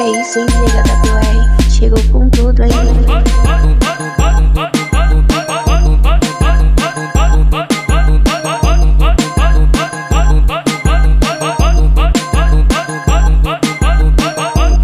é isso, hein, nega WR? Chegou com tudo aí.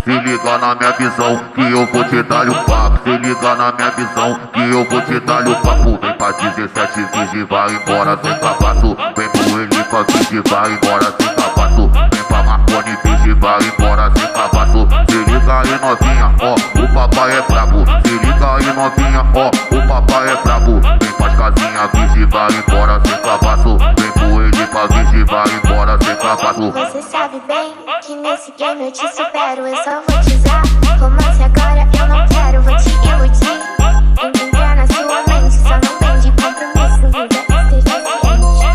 Se liga na minha visão que eu vou te dar o papo. Se liga na minha visão que eu vou te dar o papo. Vem pra 17 virgem, vai embora sem cabaço. Vem pro Elipa virgem, vai embora sem cabaço. Vem pra Marconi virgem, vai embora sem cabaço. Se liga aí novinha, ó, o papai é brabo. Se liga aí novinha, ó, o papai é brabo. Vem pras casinhas virgem, vai embora sem cabaço. Vem pro Elipa virgem, vai embora sem cabaço. Você sabe bem que nesse game eu te supero. Eu só vou te usar, romance agora eu não quero. Vou te iludir, entrar na sua mente. Só não vem de compromisso, vida, esteja ciente.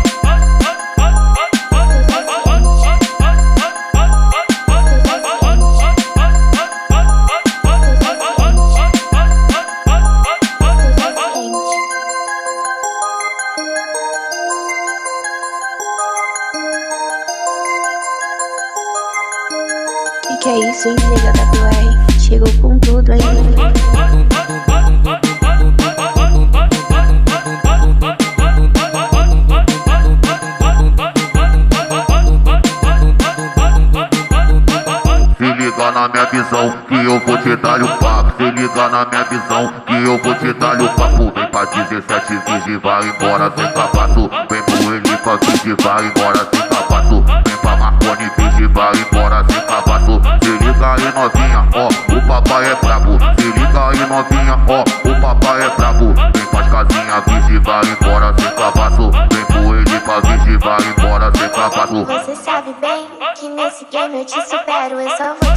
Que é isso, hein, nega WR? Chegou com tudo aí. Se liga na minha visão que eu vou te dar o papo. Se liga na minha visão que eu vou te dar o papo. Vem pra 17 virgem, vai embora sem cabaço. Vem pro Elipa virgem, vai embora sem cabaço. Vem pra Marconi virgem, vai embora sem cabaço. Se liga aí novinha, ó, o papai é brabo. Se liga aí novinha, ó, o papai é brabo. Vem pras casinhas virgem, vai embora sem cabaço. Vem pro Elipa virgem, vai embora sem cabaço. Você sabe bem que nesse game eu te supero. Eu só vou